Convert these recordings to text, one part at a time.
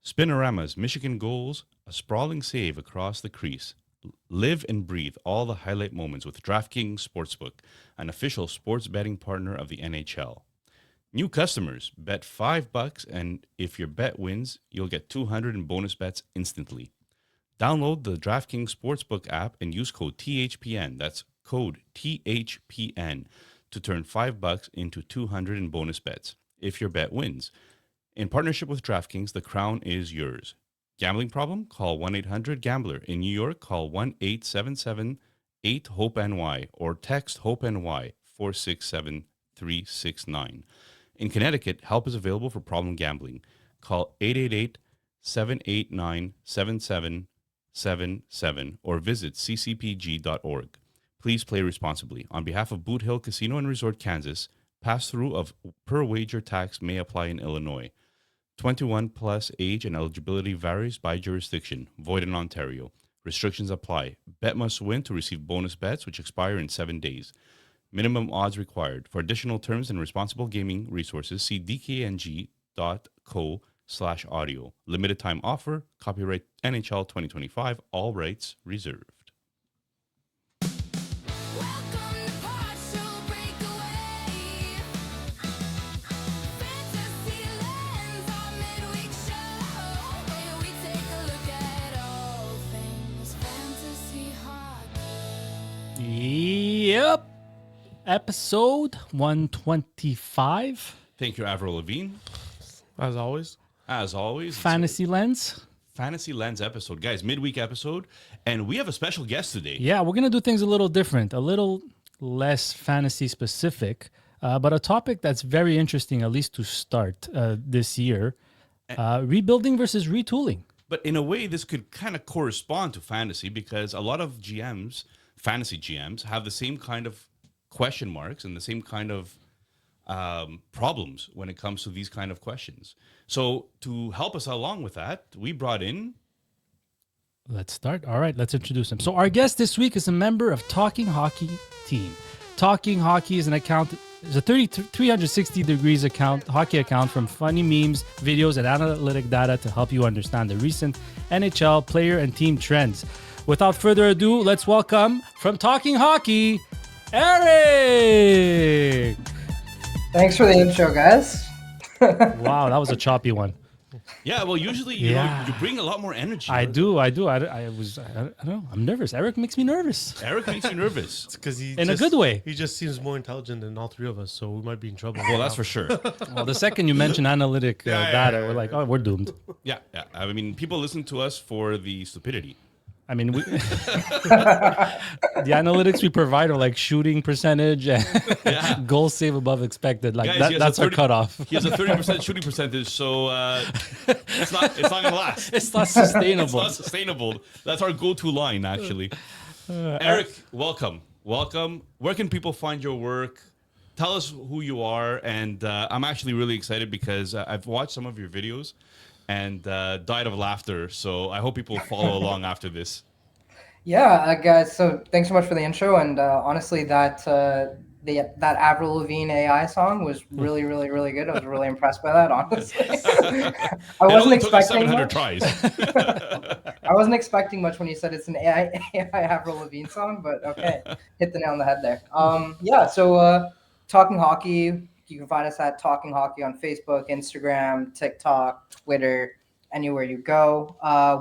Spinorama's Michigan goals, a sprawling save across the crease. Live and breathe all the highlight moments with DraftKings Sportsbook, an official sports betting partner of the NHL. New customers bet $5 and if your bet wins, you'll get 200 in bonus bets instantly. Download the DraftKings Sportsbook app and use code THPN. That's code THPN to turn $5 into 200 in bonus bets if your bet wins. In partnership with DraftKings, the crown is yours. Gambling problem? Call 1-800-GAMBLER. In New York, call 1-877-8-HOPE-NY or text HOPE-NY 467-369. In Connecticut, help is available for problem gambling. Call 888-789-7777 or visit ccpg.org. Please play responsibly. On behalf of Boot Hill Casino and Resort, Kansas, pass-through of per wager tax may apply in Illinois. 21 plus age and eligibility varies by jurisdiction. Void in Ontario. Restrictions apply. Bet must win to receive bonus bets, which expire in 7 days. Minimum odds required. For additional terms and responsible gaming resources, see dkng.co/audio. Limited time offer. Copyright NHL 2025. All rights reserved. Yep. Episode 125. Thank you, Avril Lavigne. As always. As always. Fantasy Lens. Fantasy Lens episode. Guys, midweek episode. And we have a special guest today. Yeah, we're going to do things a little different, a little less fantasy specific, but a topic that's very interesting, at least to start this year. Rebuilding versus retooling. But in a way, this could kind of correspond to fantasy because a lot of GMs, fantasy GMs, have the same kind of question marks and the same kind of problems when it comes to these kind of questions. So to help us along with that, we brought in... Let's start. All right, let's introduce him. So our guest this week is a member of Talking Hockey team. Talking Hockey is an account, is a 360 degrees hockey account from funny memes, videos, and analytic data to help you understand the recent NHL player and team trends. Without further ado, let's welcome from Talking Hockey, Eric. Thanks for the intro, guys. Wow, that was a choppy one. Yeah, well, usually you bring a lot more energy. I do. I don't know. I'm nervous. Eric makes me nervous. Eric makes you nervous. It's because in a good way. He just seems more intelligent than all three of us, so we might be in trouble. Well, that's for sure. Well, the second you mention analytic data, we're like, oh, we're doomed. Yeah. I mean, people listen to us for the stupidity. I mean, the analytics we provide are like shooting percentage and goal save above expected. Like Guys, that's our cutoff. He has a 30% shooting percentage, so it's not going to last. It's not sustainable. It's not sustainable. That's our go-to line, actually. Eric, welcome. Where can people find your work? Tell us who you are. And I'm actually really excited because I've watched some of your videos and died of laughter. So I hope people follow along after this. Yeah, guys. So thanks so much for the intro. And honestly, that Avril Lavigne AI song was really, really, really good. I was really impressed by that. Honestly, I wasn't expecting 700 tries. I wasn't expecting much when you said it's an AI Avril Lavigne song, but okay, hit the nail on the head there. So Talking Hockey. You can find us at Talking Hockey on Facebook, Instagram, TikTok, Twitter, anywhere you go.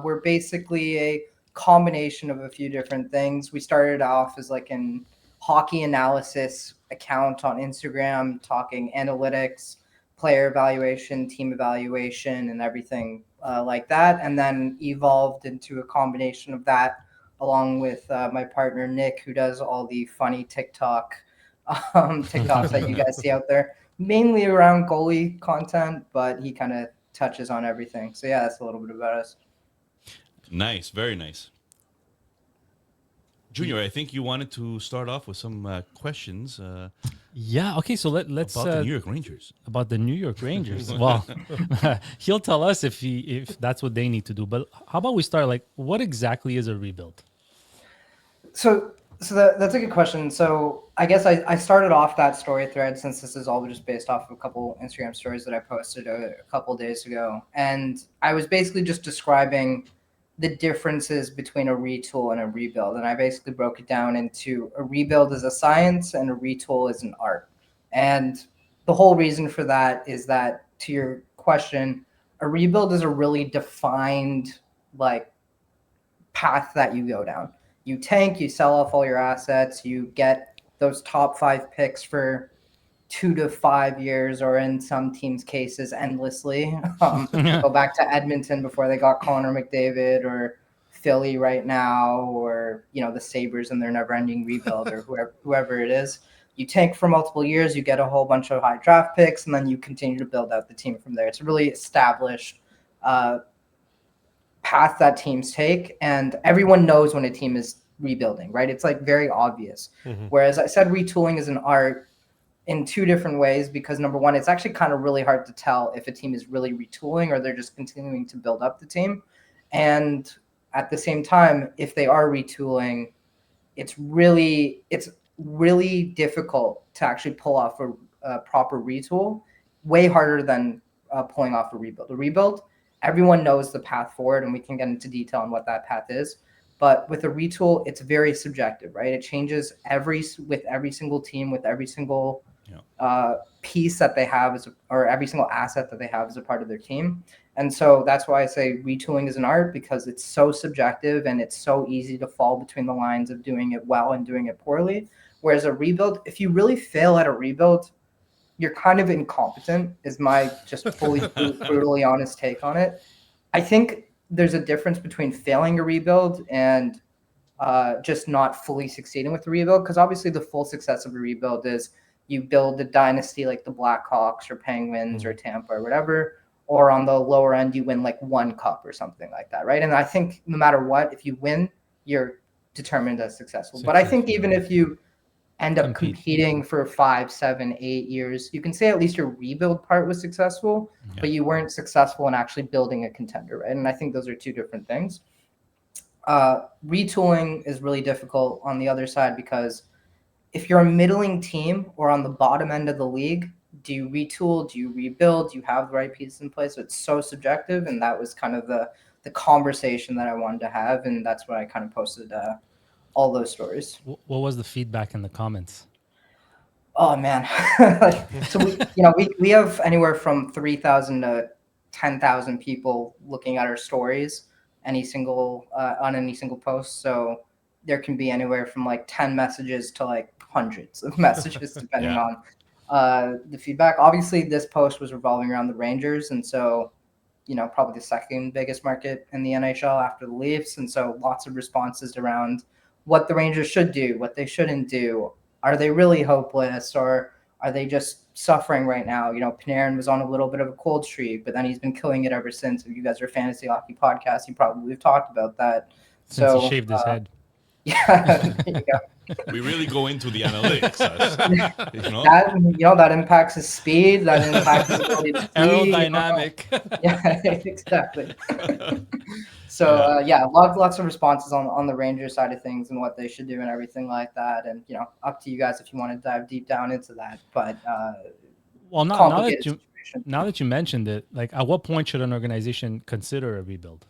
We're basically a combination of a few different things. We started off as like an hockey analysis account on Instagram, talking analytics, player evaluation, team evaluation, and everything like that. And then evolved into a combination of that along with my partner, Nick, who does all the funny TikToks that you guys see out there, mainly around goalie content, but he kind of touches on everything. So yeah, that's a little bit about us. Nice, very nice. Junior, I think you wanted to start off with some questions. Yeah. Okay. So let's about the New York Rangers. About the New York Rangers. Well, he'll tell us if that's what they need to do. But how about we start? Like, what exactly is a rebuild? So So that's a good question. So I guess I started off that story thread, since this is all just based off of a couple Instagram stories that I posted a couple days ago. And I was basically just describing the differences between a retool and a rebuild. And I basically broke it down into a rebuild is a science and a retool is an art. And the whole reason for that is that, to your question, a rebuild is a really defined, like, path that you go down. You tank, you sell off all your assets, you get those top 5 picks for 2 to 5 years, or in some teams' cases, endlessly. Go back to Edmonton before they got Connor McDavid, or Philly right now, or the Sabres and their never-ending rebuild, or whoever it is. You tank for multiple years, you get a whole bunch of high draft picks, and then you continue to build out the team from there. It's a really established path that teams take, and everyone knows when a team is rebuilding, right? It's like very obvious. Mhm. Whereas I said retooling is an art in 2 different ways, because number one, it's actually kind of really hard to tell if a team is really retooling or they're just continuing to build up the team. And at the same time, if they are retooling, it's really difficult to actually pull off a proper retool. Way harder than pulling off a rebuild. A rebuild, everyone knows the path forward, and we can get into detail on what that path is. But with a retool, it's very subjective, right? It changes with every single team, with every single piece that they have, or every single asset that they have as a part of their team. And so that's why I say retooling is an art, because it's so subjective and it's so easy to fall between the lines of doing it well and doing it poorly. Whereas a rebuild, if you really fail at a rebuild, you're kind of incompetent, is my just fully brutally honest take on it. I think there's a difference between failing a rebuild and just not fully succeeding with the rebuild, because obviously the full success of a rebuild is you build a dynasty like the Blackhawks or Penguins or Tampa or whatever, or on the lower end you win like one cup or something like that, right? And I think no matter what, if you win, you're determined as successful. But I think even if you end up competing for 5, 7, 8 years, you can say at least your rebuild part was successful, but you weren't successful in actually building a contender, right? And I think those are 2 different things. Retooling is really difficult on the other side, because if you're a middling team or on the bottom end of the league, do you retool? Do you rebuild? Do you have the right pieces in place? So it's so subjective, and that was kind of the conversation that I wanted to have, and that's why I kind of posted all those stories. What was the feedback in the comments? Oh man, so we have anywhere from 3,000 to 10,000 people looking at our stories on any single post. So there can be anywhere from like 10 messages to like hundreds of messages, depending on the feedback. Obviously, this post was revolving around the Rangers, and so probably the second biggest market in the NHL after the Leafs, and so lots of responses around what the Rangers should do, what they shouldn't do. Are they really hopeless, or are they just suffering right now? Panarin was on a little bit of a cold streak, but then he's been killing it ever since. If you guys are a fantasy hockey podcast, you probably have talked about that. Since he shaved his head. Yeah, there you go. We really go into the analytics. That impacts his speed. That impacts his ability to see, aerodynamic. Yeah, exactly. So lots of responses on the Rangers side of things and what they should do and everything like that. And up to you guys if you want to dive deep down into that. But well, now that you mentioned it, like, at what point should an organization consider a rebuild?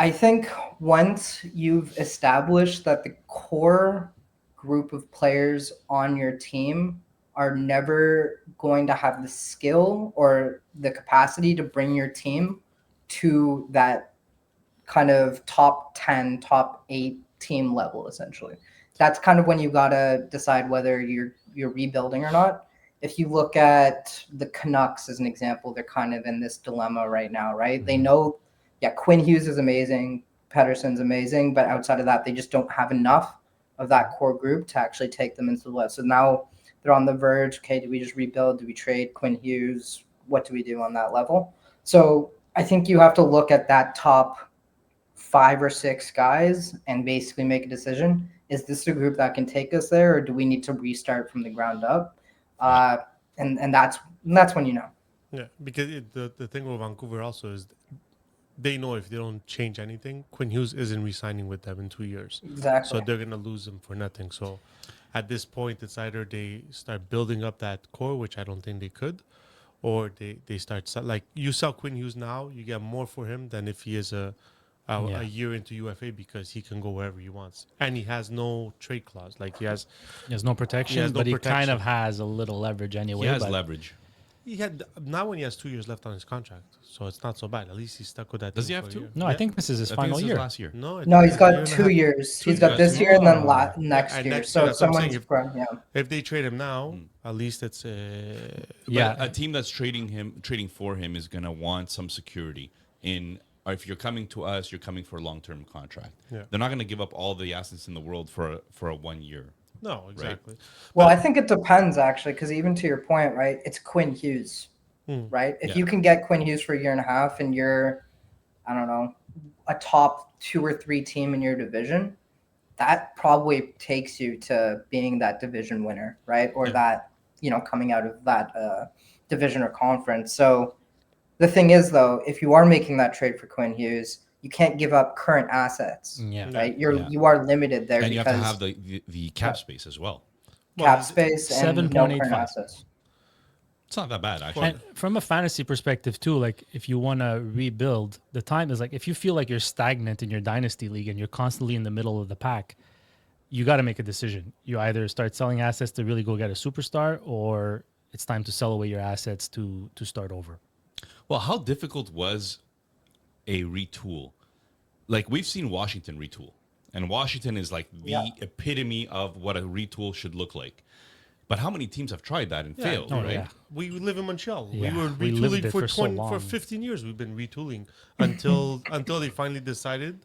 I think once you've established that the core group of players on your team are never going to have the skill or the capacity to bring your team to that kind of top 10, top 8 team level, essentially. That's kind of when you got to decide whether you're rebuilding or not. If you look at the Canucks as an example, they're kind of in this dilemma right now, right? They know, Quinn Hughes is amazing, Pettersson's amazing, but outside of that, they just don't have enough of that core group to actually take them into the list. So now they're on the verge. Okay, do we just rebuild? Do we trade Quinn Hughes? What do we do on that level? So I think you have to look at that top 5 or 6 guys and basically make a decision. Is this a group that can take us there, or do we need to restart from the ground up? And that's when you know. Yeah, because the thing with Vancouver also is they know if they don't change anything, Quinn Hughes isn't re-signing with them in 2 years. Exactly. So they're gonna lose him for nothing. So at this point, it's either they start building up that core, which I don't think they could, or they start like you sell Quinn Hughes now, you get more for him than if he is a year into UFA because he can go wherever he wants and he has no trade clause. Like he has no protection, no but he kind of protection. has a little leverage anyway. He has but leverage. he had now when he has 2 years left on his contract, so it's not so bad. At least he's stuck with that. Does team he have for a 2? year. No, I think this is his I think final this is year. last year. No, I No, think he's it's a year got and a 2 half. years. Two He's got years. this year and then Oh. next and year. next So year, that's what I'm someone's saying. grown. Yeah. If they trade him now, at least it's Yeah. But a team that's trading for him is going to want some security in. Or if you're coming to us, you're coming for a long-term contract. Yeah. They're not going to give up all the assets in the world for a 1 year. no, exactly. Well, I think it depends actually, because even to your point, right? It's Quinn Hughes, right? If Yeah. you can get Quinn Hughes for a year and a half, and you're, I don't know, a top 2 or 3 team in your division, that probably takes you to being that division winner, right? Or that coming out of that division or conference. So the thing is, though, if you are making that trade for Quinn Hughes, you can't give up current assets, Yeah. right? Yeah. You are limited there And you have to because have the cap space as well. cap space and no current 7.85. assets. It's not that bad, actually. And from a fantasy perspective too, like if you want to rebuild, the time is like if you feel like you're stagnant in your dynasty league and you're constantly in the middle of the pack, you got to make a decision. You either start selling assets to really go get a superstar, or it's time to sell away your assets to start over. Well, how difficult was a retool? Like, we've seen Washington retool, and Washington is like the epitome of what a retool should look like. But how many teams have tried that and failed, Oh, right? yeah. We live in Montreal. Yeah, We were we lived retooling it for so long. for 15 years. We've been retooling until they finally decided,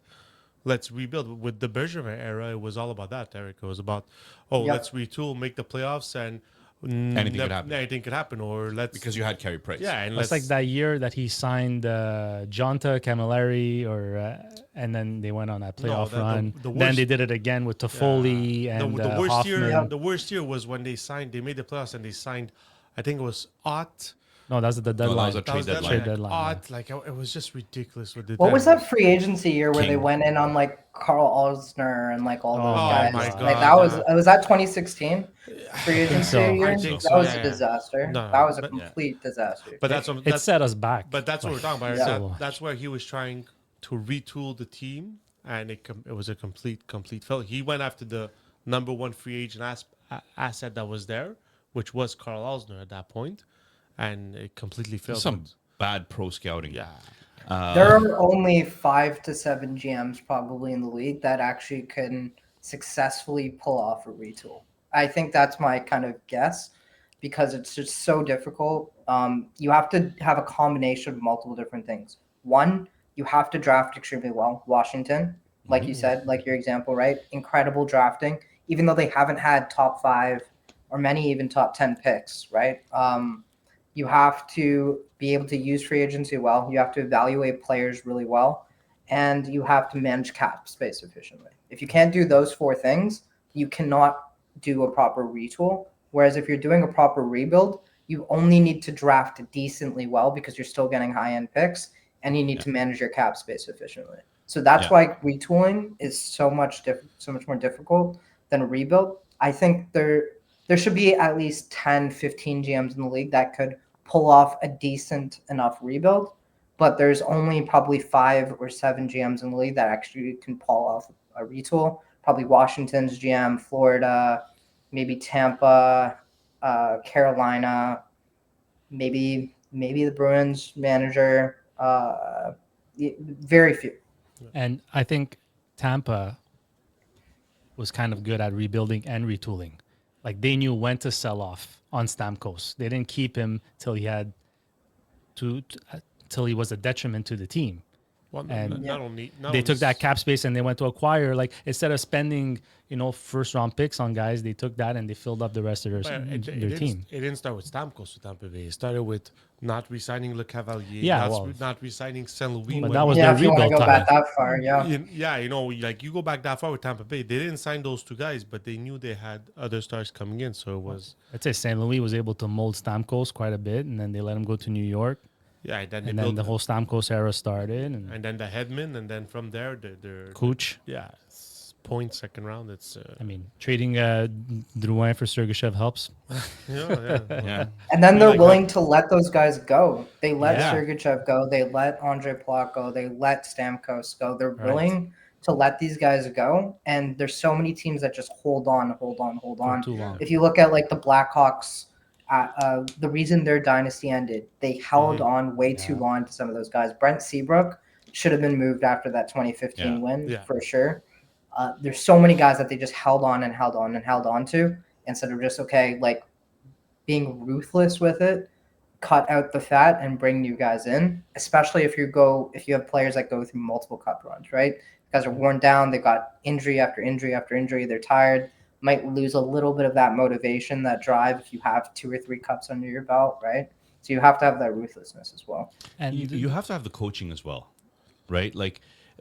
let's rebuild. With the Bergevin era, it was all about that, Eric. It was about, let's retool, make the playoffs, and Anything could happen. Anything could happen, or let's Because you had Carey Price. and It's like that year that he signed Jonta Camilleri, and then they went on that playoff run. the Then worst- they did it again with Toffoli and the worst Hoffman. year. The worst year was when they made the playoffs and they signed, I think it was Ott. No, that was the deadline. that was a That was trade deadline. deadline. Trade deadline, Ott, like it was just ridiculous with the. What was deadline. that free agency year where they King. went in on like Carl Osner and like all those Oh, guys? my Like God, that was yeah. was that 2016 free agency so. year? I think That so, was yeah, a yeah. disaster. No, that was a but- complete disaster. But that's It set us back. But that's what we're talking about. Yeah. That's where he was trying to retool the team, and it was a complete failure. He went after the number one free agent asset that was there, which was Carl Osner at that point, and it completely failed. Some bad pro scouting. yeah, There are only 5 to 7 GMs probably in the league that actually can successfully pull off a retool. I think that's my kind of guess because it's just so difficult. You have to have a combination of multiple different things. One, you have to draft extremely well. Washington, like you said, like your example, right? Incredible drafting, even though they haven't had top 5 or many even top 10 picks, right? You have to be able to use free agency well. You have to evaluate players really well, and you have to manage cap space efficiently. If you can't do those 4 things, you cannot do a proper retool. Whereas if you're doing a proper rebuild, you only need to draft decently well because you're still getting high-end picks, and you need to manage your cap space efficiently. So that's why retooling is so much more difficult than a rebuild. I think there should be at least 10, 15 GMs in the league that could pull off a decent enough rebuild, but there's only probably 5 or 7 GMs in the league that actually can pull off a retool. Probably Washington's GM, Florida, maybe Tampa, Carolina, maybe the Bruins manager. Very few. And I think Tampa was kind of good at rebuilding and retooling. Like they knew when to sell off on Stamkos. They didn't keep him till he had till he was a detriment to the team. well, And not only They took that cap space and they went to acquire, like instead of spending, first round picks on guys, they took that and they filled up the rest of their team. It didn't start with Stamkos with Tampa Bay. It started with not re-signing Le Cavalier. Yeah, not re-signing Saint Louis. But that was Yeah, their if you want to rebuild go time. back that far, yeah. like you go back that far with Tampa Bay, they didn't sign those 2 guys, but they knew they had other stars coming in. So it was I'd say St. Louis was able to mold Stamkos quite a bit, and then they let him go to New York. Yeah, and then they and then build, the whole Stamkos era started, and and then the Headman, and then from there they're Kuch. yeah, point second round. It's I mean, trading Drouin for Sergachev helps. yeah. Yeah. And then We they're like willing to let those guys go. They let Yeah. Sergachev go. They let Andre Plot go. They let Stamkos go. They're Right. willing to let these guys go. And there's so many teams that just hold on. For too long. If you look at like the Blackhawks, the reason their dynasty ended, they held on way too Yeah. long to some of those guys. Brent Seabrook should have been moved after that 2015 Yeah. win Yeah. for sure. There's so many guys that they just held on to instead of just like being ruthless with it, cut out the fat and bring new guys in, especially if you have players that go through multiple cup runs, right? Guys are worn down, they got injury after injury after injury, they're tired, might lose a little bit of that motivation, that drive if you have 2 or 3 cups under your belt, right? So you have to have that ruthlessness as well. And You have to have the coaching as well, right? Like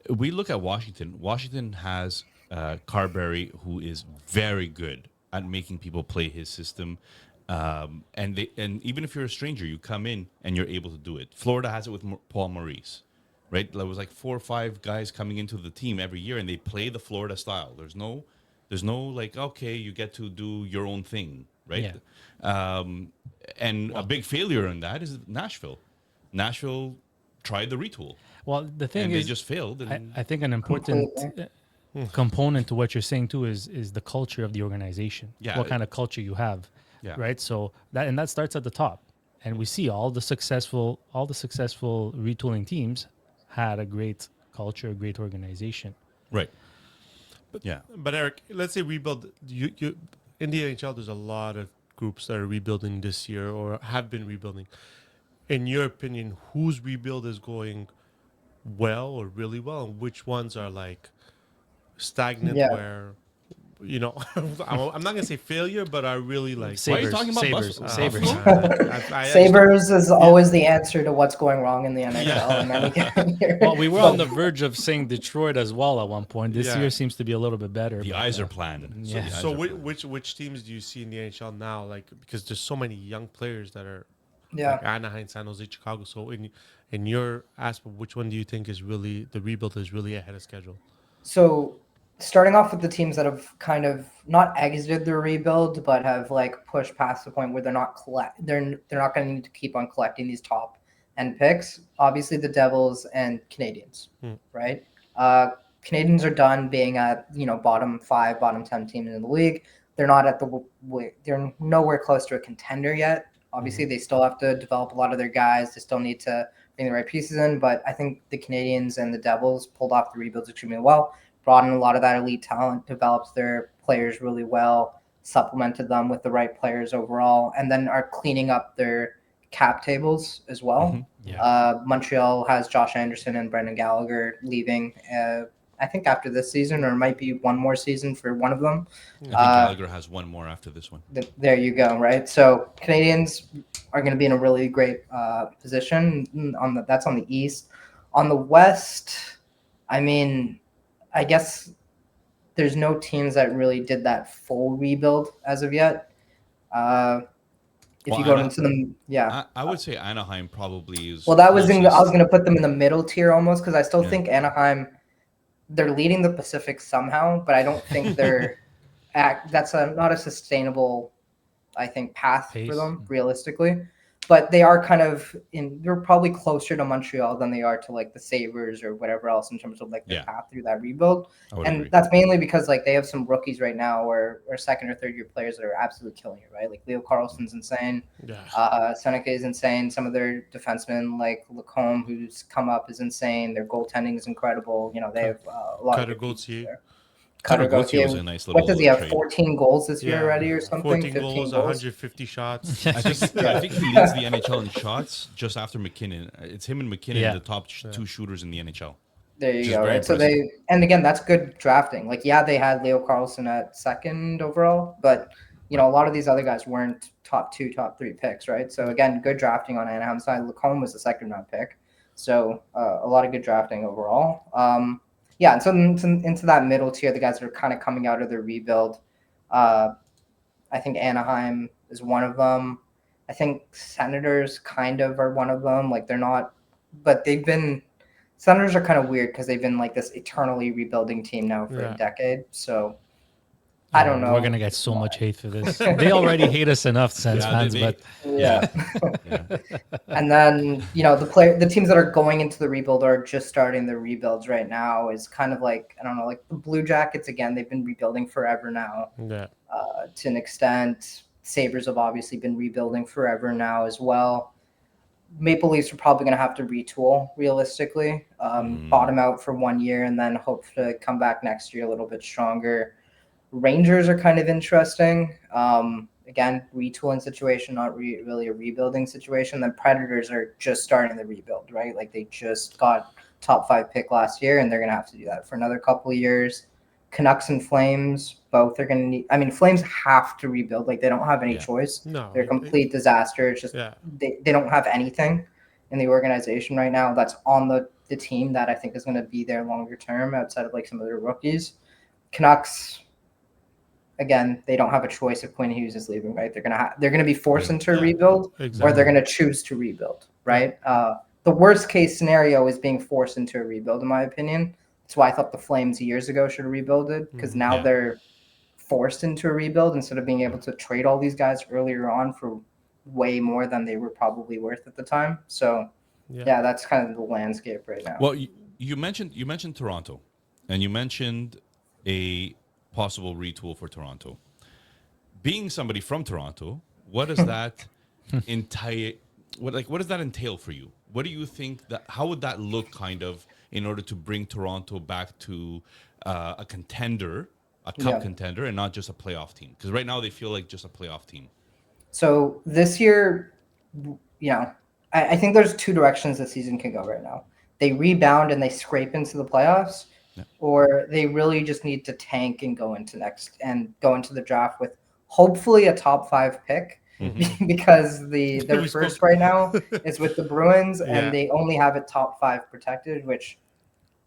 we look at Washington. Washington has Carberry, who is very good at making people play his system. And even if you're a stranger, you come in and you're able to do it. Florida has it with Paul Maurice, right? There was like 4 or 5 guys coming into the team every year, and they play the Florida style. There's no like, okay, you get to do your own thing, right? And a big failure in that is Nashville. Nashville tried the retool, well, the thing and is, they just failed. And I think an important component to what you're saying too is the culture of the organization. Yeah. What kind of culture you have, Yeah. right? So that starts at the top, and we see all the successful retooling teams had a great culture, a great organization. right, yeah, But Eric, let's say rebuild. You in the NHL, there's a lot of groups that are rebuilding this year or have been rebuilding. In your opinion, whose rebuild is going well or really well, and which ones are like stagnant? Yeah. Where I'm not gonna say failure, but are really like Why are you talking about Sabres? I Sabres is always the answer to what's going wrong in the NHL in any given year. Well, we were on the verge of saying Detroit as well at one point. This Yeah. year seems to be a little bit better. the but, eyes are planned. yeah. the eyes So are planned. which teams do you see in the NHL now? Like because there's so many young players that are Yeah. like Anaheim, San Jose, Chicago. So in your aspect, which one do you think is really the rebuild is really ahead of schedule? So starting off with the teams that have kind of not exited their rebuild, but have like pushed past the point where they're not not going to need to keep on collecting these top end picks. Obviously, the Devils and Canadians, right? Canadians are done being at bottom 5, bottom 10 team in the league. They're not at they're nowhere close to a contender yet. Obviously, they still have to develop a lot of their guys. They still need to bring the right pieces in. But I think the Canadians and the Devils pulled off the rebuilds extremely well, brought in a lot of that elite talent, developed their players really well, supplemented them with the right players overall, and then are cleaning up their cap tables as well. Yeah. Montreal has Josh Anderson and Brendan Gallagher leaving. I think after this season, or it might be one more season for one of them. I think Gallagher has one more after this one. There you go, right? So Canadians are going to be in a really great position. That's on the East. On the West, I mean, I guess there's no teams that really did that full rebuild as of yet. If you go into them, yeah. I would say Anaheim probably is. Well, that was I was closest. going to put them in the middle tier almost because I still think Anaheim, they're leading the Pacific somehow, but I don't think they're that's not a sustainable, I think, path for them realistically. But they are kind of they're probably closer to Montreal than they are to like the Sabres or whatever else in terms of like the path through that rebuild. And agree. that's mainly because like they have some rookies right now or second or third year players that are absolutely killing it, right? Like Leo Carlson's insane. Yeah. Seneca is insane. Some of their defensemen like Lacombe, who's come up, is insane. Their goaltending is incredible. They have a lot Cutter of good pieces Gauthier. there. Cutter Gauthier was a nice little What does he have? trade. 14 goals this year already, or something? 14 goals, 150 shots. I think he leads the NHL in shots just after McKinnon. It's him and McKinnon, the top 2 shooters in the NHL. There you Which go. is very Right. So impressive. and again, that's good drafting. Like, yeah, they had Leo Carlson at second overall, but a lot of these other guys weren't top 2, top 3 picks, right? So again, good drafting on Anaheim's side. Lacombe was the second round pick, so a lot of good drafting overall. Yeah, and so into that middle tier, the guys that are kind of coming out of their rebuild. I think Anaheim is one of them. I think Senators kind of are one of them. Like they're not, but they've been. Senators are kind of weird because they've been like this eternally rebuilding team now for a Yeah. decade. So I don't know. We're gonna get so much hate for this. They already hate us enough, Sens Yeah, fans, but Yeah. yeah. And then, the teams that are going into the rebuild or just starting the rebuilds right now is kind of like, I don't know, like the Blue Jackets, again, they've been rebuilding forever now Yeah. to an extent. Sabres have obviously been rebuilding forever now as well. Maple Leafs are probably going to have to retool realistically, bottom out for 1 year and then hope to come back next year a little bit stronger. Rangers are kind of interesting. Again, retooling situation, not really a rebuilding situation. Then Predators are just starting the rebuild, right? Like they just got top 5 pick last year, and they're gonna have to do that for another couple of years. Canucks and Flames, both are gonna need. I mean, Flames have to rebuild. Like they don't have any Yeah. choice. No. They're a complete disaster. It's just Yeah. they don't have anything in the organization right now that's on the team that I think is going to be there longer term outside of like some of their rookies. Canucks, again, they don't have a choice if Quinn Hughes is leaving, right? They're gonna be forced into a Yeah, rebuild, exactly. or they're gonna choose to rebuild, right? The worst case scenario is being forced into a rebuild, in my opinion. That's why I thought the Flames years ago should have rebuilded, because now Yeah. they're forced into a rebuild instead of being able to trade all these guys earlier on for way more than they were probably worth at the time. So yeah, that's kind of the landscape right now. Well, you mentioned Toronto, and you mentioned a possible retool for Toronto. Being somebody from Toronto, what does that entail? What does that entail for you? What do you think that? How would that look, kind of, in order to bring Toronto back to a contender, a cup Yeah. contender, and not just a playoff team? Because right now they feel like just a playoff team. So this year, I think there's 2 directions the season can go right now. They rebound and they scrape into the playoffs, Yeah. or they really just need to tank and go into the draft with hopefully a top 5 pick, because their We first spoke- right now is with the Bruins, Yeah. and they only have it top 5 protected, which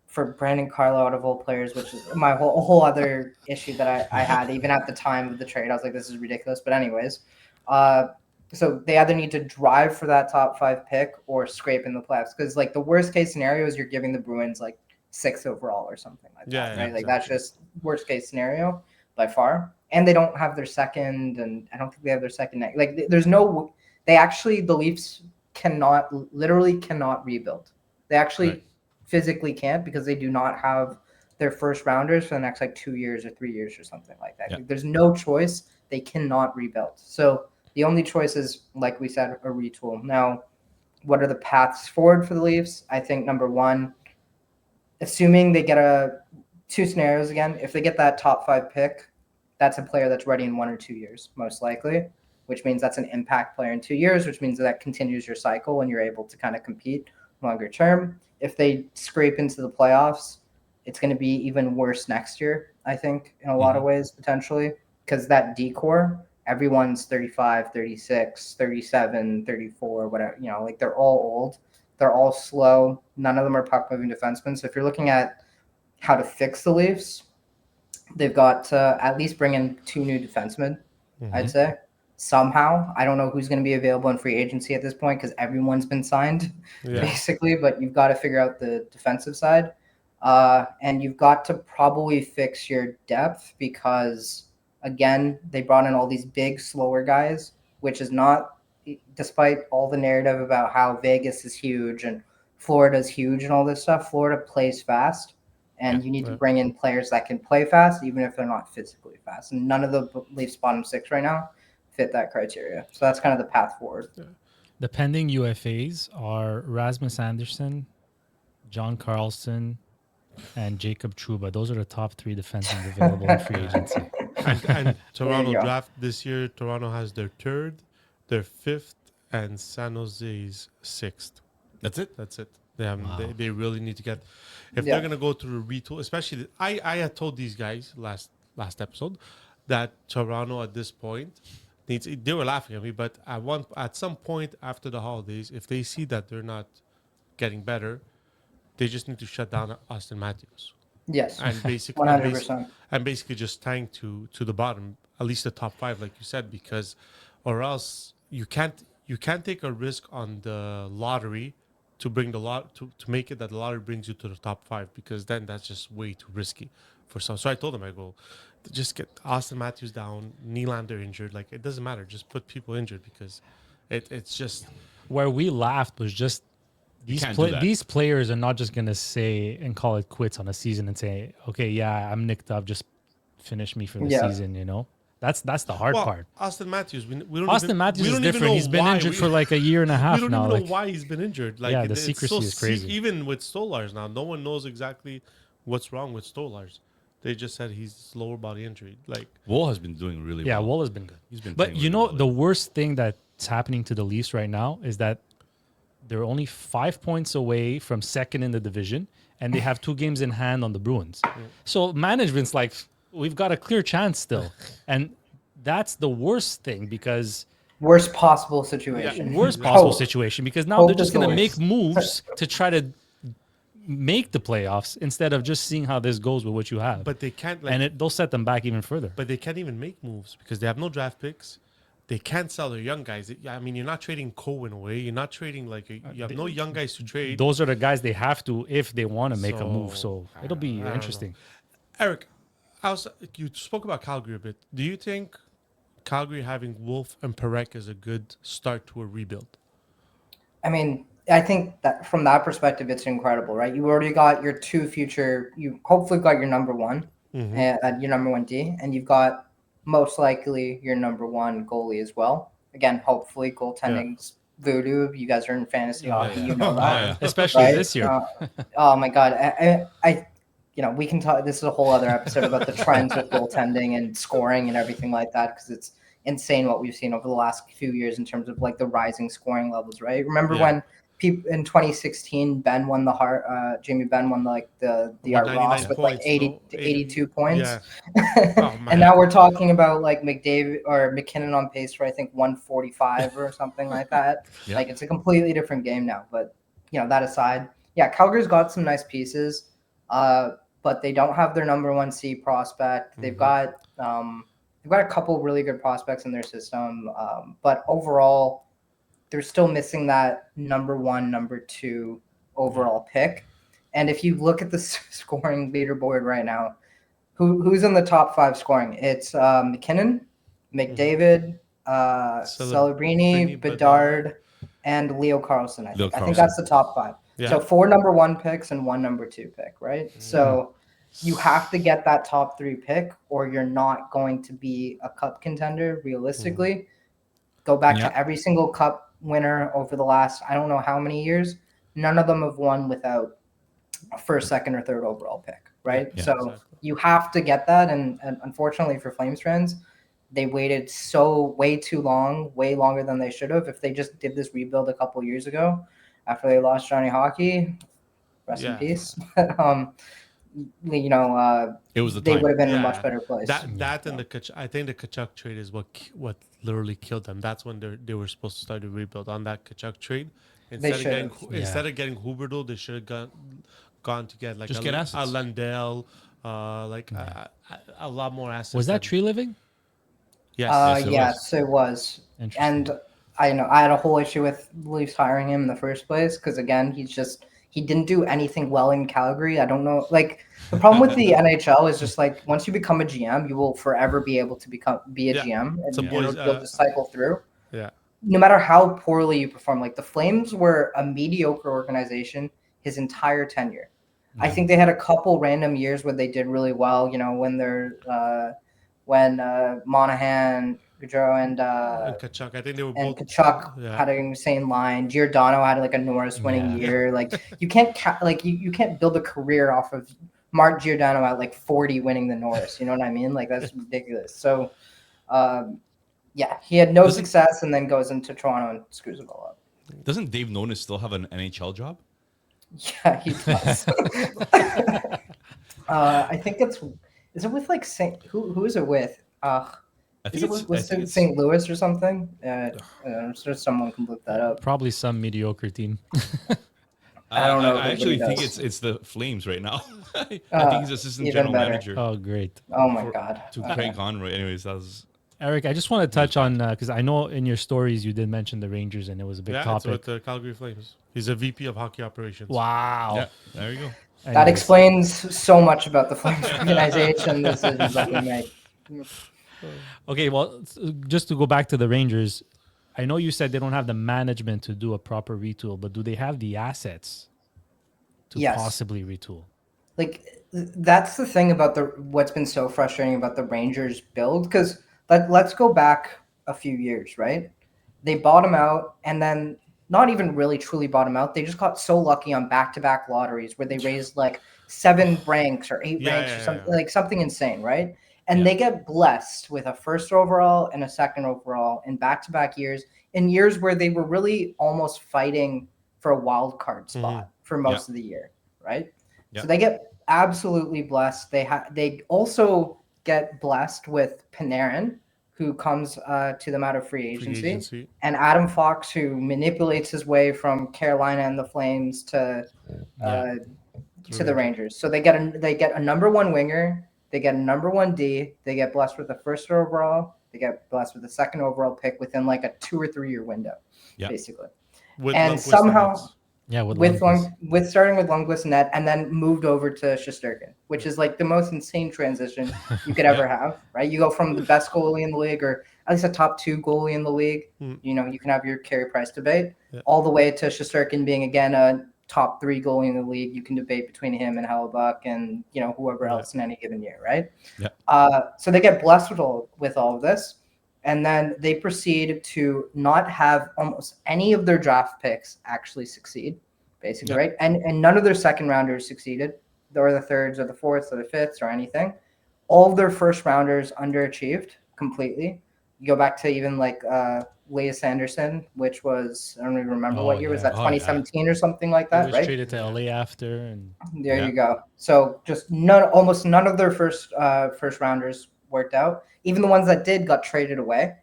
for Brandon Carlo out of all players, which is my whole other issue that I had even at the time of the trade. I was like, this is ridiculous. But anyways, so they either need to drive for that top 5 pick or scrape in the playoffs, because like the worst case scenario is you're giving the Bruins like 6th overall or something like that, right? Like that's just worst case scenario by far. And they don't have their second, and I don't think they have their second. Like there's no. The Leafs literally cannot rebuild. They actually. Right. Physically can't, because they do not have their first rounders for the next like 2 years or 3 years or something like that. Yeah. There's no choice. They cannot rebuild. So the only choice is, like we said, a retool. Now, what are the paths forward for the Leafs? I think number one, assuming they get 2 scenarios again, if they get that top 5 pick, that's a player that's ready in 1 or 2 years, most likely, which means that's an impact player in 2 years, which means that continues your cycle and you're able to kind of compete longer term. If they scrape into the playoffs, it's going to be even worse next year, I think, in a lot of ways, potentially, because that decor, everyone's 35, 36, 37, 34, whatever, like they're all old. They're all slow. None of them are puck-moving defensemen. So if you're looking at how to fix the Leafs, they've got to at least bring in 2 new defensemen, I'd say. Somehow, I don't know who's going to be available in free agency at this point, because everyone's been signed, basically. But you've got to figure out the defensive side, and you've got to probably fix your depth, because again, they brought in all these big, slower guys, which is not, despite all the narrative about how Vegas is huge and Florida's huge and all this stuff. Florida plays fast, and you need to bring in players that can play fast, even if they're not physically fast. And none of the Leafs bottom 6 right now fit that criteria. So that's kind of the path forward. The pending UFAs are Rasmus Anderson, John Carlson, and Jacob Trouba. Those are the top 3 defensemen available in free agency. And Toronto go. draft this year, Toronto has their 3rd, their 5th, and San Jose's 6th. That's it. That's it. They really need to get, if Yeah. they're gonna go through a retool, especially I had told these guys last episode that Toronto at this point needs. They were laughing at me, but at some point after the holidays, if they see that they're not getting better, they just need to shut down Austin Matthews Yes, and basically 100%. and basically just tank to the bottom, at least the top 5, like you said, because or else you can't take a risk on the lottery to bring the to make it that the lottery brings you to the top 5, because then that's just way too risky for some. So I told him, I go, just get Austin Matthews down, Nylander injured. Like, it doesn't matter. Just put people injured, because it's just Where we laughed was just can't do that. these players are not just gonna say and call it quits on a season and say, okay, yeah, I'm nicked up, just finish me for the Yeah. season. You know, that's the hard part. Austin Matthews. We don't Austin even, Matthews we is don't even different. know He's been why injured for like a year and a we half don't now. even know Like, why he's been injured. Like, Yeah, the it's secrecy is crazy. Even with Stolars now, no one knows exactly what's wrong with Stolars. They just said he's lower body injury. Like, Wool has been doing really yeah, well. Wall has been good. He's been But playing you really know, well the lately. worst thing that's happening to the Leafs right now is that they're only 5 points away from second in the division, and they have 2 games in hand on the Bruins. So management's like, we've got a clear chance still, and that's the worst thing, because Worst possible situation. worst possible Hope. situation, because now Hope they're just is the going to make worst. moves to try to make the playoffs instead of just seeing how this goes with what you have. but they can't. Like, And they'll set them back even further. but they can't even make moves because they have no draft picks. They can't sell their young guys. I mean, you're not trading Cohen away. You're not trading you have no young guys to trade. Those are the guys they have to if they want to make a move. So So, it'll be I don't interesting. Eric, you spoke about Calgary a bit. Do you think Calgary having Wolf and Perek is a good start to a rebuild? I mean, I think that from that perspective, it's incredible, right? You already got your 2 future. You hopefully got your number 1 and your number 1 D, and you've got most likely your number 1 goalie as well. Again, hopefully goaltending's voodoo. You guys are in fantasy hockey, you know that. Especially Right? this year. Oh my God, we can talk. This is a whole other episode about the trends with goaltending and scoring and everything like that, because it's insane what we've seen over the last few years in terms of like the rising scoring levels. Right? Remember when people in 2016, Ben won the Jamie Benn won the Art Ross with like 80 to 82 points. Yeah. Oh, And now we're talking about like McDavid or McKinnon on pace for I think 145 or something like that. Yeah. Like, it's a completely different game now. But that aside, yeah, Calgary's got some nice pieces, but they don't have their number 1 C prospect. They've got a couple really good prospects in their system, but overall, they're still missing that number 1, number 2 overall pick. And if you look at the scoring leaderboard right now, who's in the top 5 scoring? It's McKinnon, McDavid, Celebrini, Bedard, and Leo Carlson. I think that's the top 5. Yeah. So 4 number 1 picks and 1 number 2 pick, right? So you have to get that top 3 pick, or you're not going to be a cup contender realistically. Go back to every single cup winner over the last, I don't know how many years. None of them have won without a first, second, or third overall pick, right? Yeah, So exactly. you have to get that. And unfortunately for Flames fans, they waited way too long, way longer than they should have. If they just did this rebuild a couple years ago after they lost Johnny Hockey, rest in peace. It was the they time. would have been in a much better place. That and I think the Kachuk trade is what literally killed them. That's when they were supposed to start a rebuild on that Kachuk trade. Instead of getting Huberdeau, they should have gone to get like Just get a assets. Lundell, a lot more assets. Was that Tree Living? Yes. Yes, it was. Interesting. And I know I had a whole issue with Leafs hiring him in the first place because, again, he didn't do anything well in Calgary. I don't know. Like, the problem with the NHL is just like once you become a GM, you will forever be able to be a GM, and you'll just cycle through. Yeah. No matter how poorly you perform, like the Flames were a mediocre organization his entire tenure. I think they had a couple random years where they did really well. When Monahan, Gaudreau, and Kachuk. I think they were and both. Kachuk had an insane line. Giordano had like a Norris winning year. Like you can't you can't build a career off of Mark Giordano at like 40 winning the Norris. You know what I mean? Like that's ridiculous. So, he had no success and then goes into Toronto and screws it all up. Doesn't Dave Nonis still have an NHL job? Yeah, he does. I think is it with like who is it with? I think it's St. Louis or something. I'm sure someone can look that up. Probably some mediocre team. I don't know. I actually think does. it's the Flames right now. I think he's assistant even general better. manager Oh, great. Oh my God. to Craig Conroy. Anyways, that was Eric, I just want to touch on because I know in your stories you did mention the Rangers and it was a big Yeah, it's topic. with the Calgary Flames. He's a VP of hockey operations. Wow. Yeah, there you go. That Anyways. explains so much about the Flames organization, the decisions that they make. Okay, well, just to go back to the Rangers, I know you said they don't have the management to do a proper retool, but do they have the assets to Yes. possibly retool? Like that's the thing about what's been so frustrating about the Rangers build, because let's go back a few years, right? They bottom out, and then not even really truly bottom out. They just got so lucky on back-to-back lotteries where they raised like 7 ranks or 8 ranks or something like something insane, right? And they get blessed with a first overall and a second overall in back-to-back years, in years where they were really almost fighting for a wild card spot for most of the year, right? So they get absolutely blessed. They also get blessed with Panarin, who comes to them out of free agency, and Adam Fox, who manipulates his way from Carolina and the Flames to the Rangers. So they get a number 1 winger, they get a number 1 D, they get blessed with a first overall, they get blessed with a second overall pick within like a 2 or 3 year window, basically. And somehow. Yeah, with starting with Lundqvist net and then moved over to Shesterkin, which is like the most insane transition you could ever have, right? You go from the best goalie in the league, or at least a top 2 goalie in the league, you know, you can have your Carey Price debate, all the way to Shesterkin being again a top 3 goalie in the league. You can debate between him and Hellebuck and, you know, whoever else in any given year, right? So they get blessed with all of this. And then they proceed to not have almost any of their draft picks actually succeed, basically, right? And none of their second rounders succeeded, or the thirds, or the fourths, or the fifths, or anything. All of their first rounders underachieved completely. You go back to even like Elias Anderson, which was, I don't even remember what year was that, 2017 or something like that, he was right? Traded to LA after, and there you go. So just almost none of their first rounders worked out. Even the ones that did got traded away,